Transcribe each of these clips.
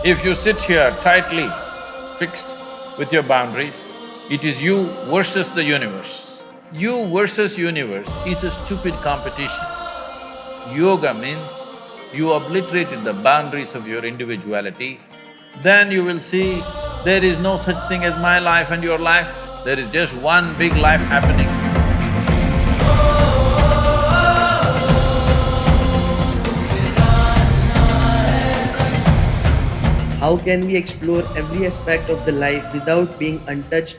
If you sit here tightly fixed with your boundaries, it is you versus the universe. You versus universe is a stupid competition. Yoga means you obliterated the boundaries of your individuality, then you will see there is no such thing as my life and your life, there is just one big life happening. How can we explore every aspect of the life without being untouched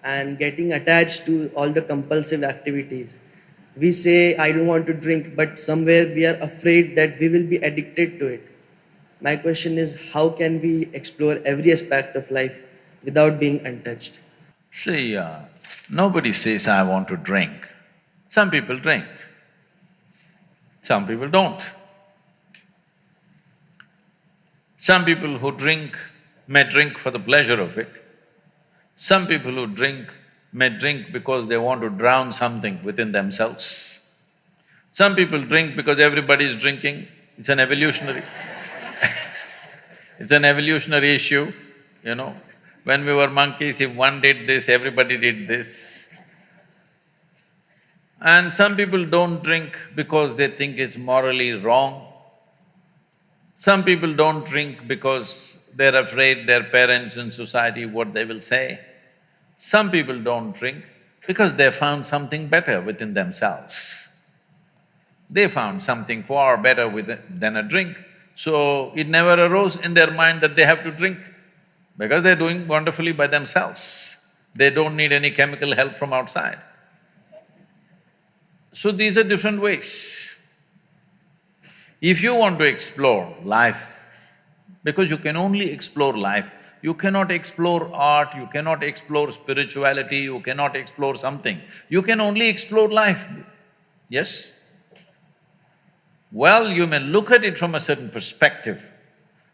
and getting attached to all the compulsive activities? We say, I don't want to drink, but somewhere we are afraid that we will be addicted to it. My question is, how can we explore every aspect of life without being untouched? See, nobody says, I want to drink. Some people drink, some people don't. Some people who drink may drink for the pleasure of it. Some people who drink may drink because they want to drown something within themselves. Some people drink because everybody is drinking, it's an evolutionary it's an evolutionary issue, you know. When we were monkeys, if one did this, everybody did this. And some people don't drink because they think it's morally wrong. Some people don't drink because they're afraid their parents and society, what they will say. Some people don't drink because they found something better within themselves. They found something far better than a drink, so it never arose in their mind that they have to drink because they're doing wonderfully by themselves. They don't need any chemical help from outside. So these are different ways. If you want to explore life, because you can only explore life, you cannot explore art, you cannot explore spirituality, you cannot explore something, you can only explore life, yes? Well, you may look at it from a certain perspective.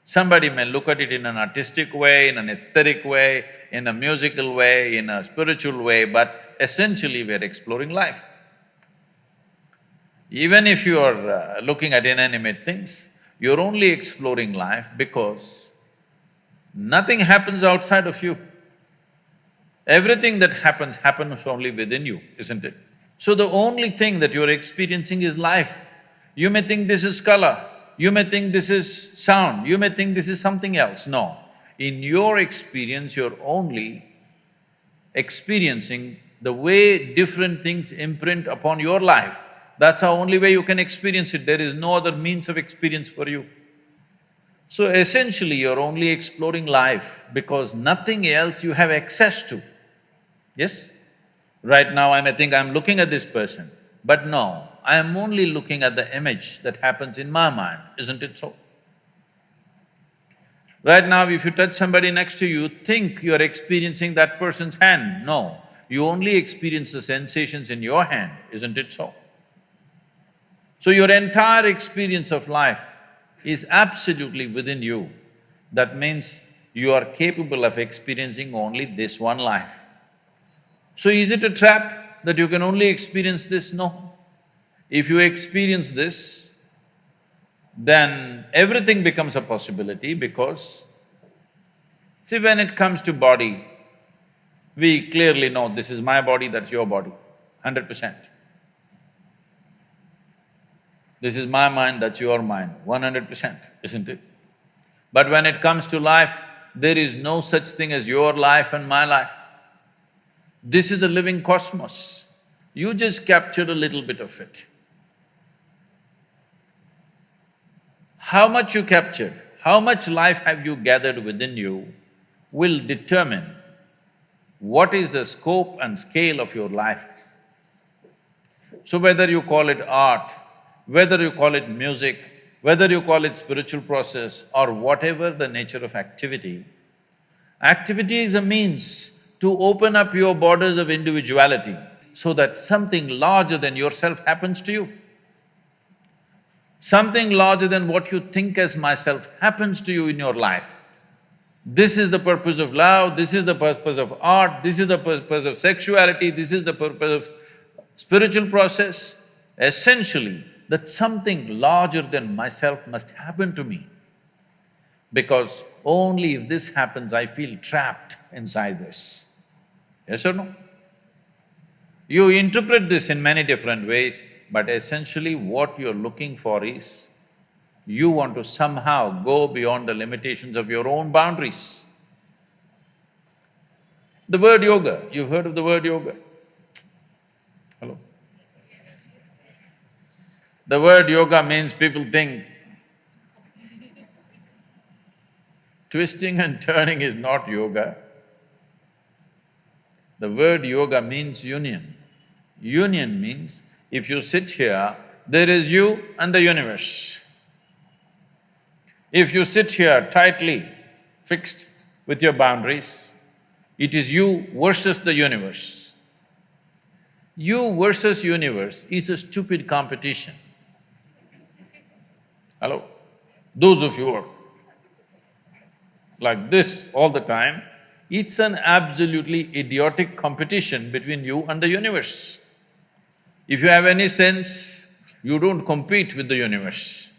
Somebody may look at it in an artistic way, in an aesthetic way, in a musical way, in a spiritual way, but essentially we're exploring life. Even if you are looking at inanimate things, you're only exploring life because nothing happens outside of you. Everything that happens only within you, isn't it? So the only thing that you're experiencing is life. You may think this is color, you may think this is sound, you may think this is something else. No, in your experience, you're only experiencing the way different things imprint upon your life. That's the only way you can experience it, there is no other means of experience for you. So essentially, you're only exploring life because nothing else you have access to, yes? Right now I may think I'm looking at this person, but no, I am only looking at the image that happens in my mind, isn't it so? Right now, if you touch somebody next to you, think you're experiencing that person's hand. No, you only experience the sensations in your hand, isn't it so? So your entire experience of life is absolutely within you. That means you are capable of experiencing only this one life. So is it a trap that you can only experience this? No. If you experience this, then everything becomes a possibility because, see, when it comes to body, we clearly know this is my body, that's your body, 100%. This is my mind, that's your mind, 100%, isn't it? But when it comes to life, there is no such thing as your life and my life. This is a living cosmos. You just captured a little bit of it. How much you captured, how much life have you gathered within you will determine what is the scope and scale of your life. So whether you call it art, whether you call it music, whether you call it spiritual process or whatever the nature of activity, activity is a means to open up your borders of individuality so that something larger than yourself happens to you. Something larger than what you think as myself happens to you in your life. This is the purpose of love, this is the purpose of art, this is the purpose of sexuality, this is the purpose of spiritual process. Essentially, that something larger than myself must happen to me. because only if this happens, I feel trapped inside this. Yes or no? You interpret this in many different ways, but essentially what you're looking for is, you want to somehow go beyond the limitations of your own boundaries. The word yoga, you've heard of the word yoga? Hello? The word yoga means people think twisting and turning is not yoga. The word yoga means union. Union means if you sit here, there is you and the universe. If you sit here tightly fixed with your boundaries, it is you versus the universe. You versus universe is a stupid competition. Hello? Those of you who are like this all the time, it's an absolutely idiotic competition between you and the universe. If you have any sense, you don't compete with the universe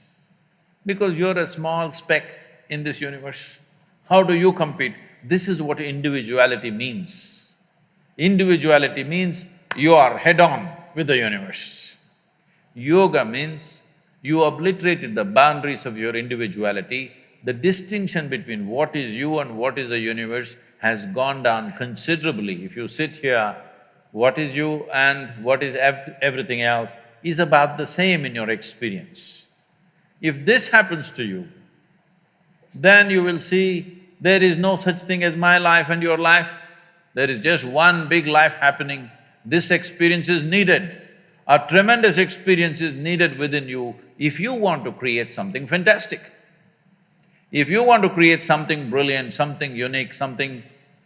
because you're a small speck in this universe. How do you compete? This is what individuality means. Individuality means you are head-on with the universe. Yoga means you obliterated the boundaries of your individuality. The distinction between what is you and what is the universe has gone down considerably. If you sit here, what is you and what is everything else is about the same in your experience. If this happens to you, then you will see there is no such thing as my life and your life. There is just one big life happening. This experience is needed. A tremendous experience is needed within you if you want to create something fantastic. If you want to create something brilliant, something unique, something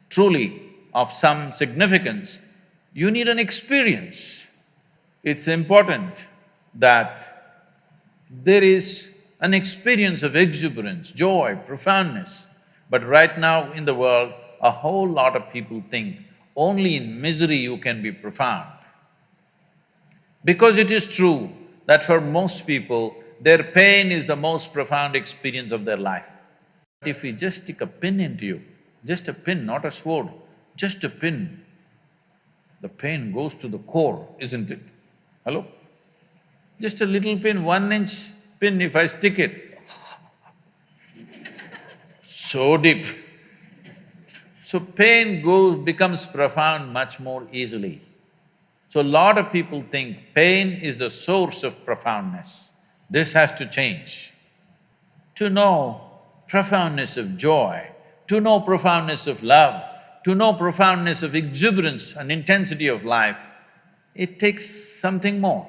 truly of some significance, you need an experience. It's important that there is an experience of exuberance, joy, profoundness. But right now in the world, a whole lot of people think only in misery you can be profound. Because it is true that for most people, their pain is the most profound experience of their life. If we just stick a pin into you, just a pin, not a sword, just a pin, the pain goes to the core, isn't it? Hello? Just a little pin, 1-inch pin, if I stick it, so deep. So pain becomes profound much more easily. So a lot of people think pain is the source of profoundness. This has to change. To know profoundness of joy, to know profoundness of love, to know profoundness of exuberance and intensity of life, it takes something more.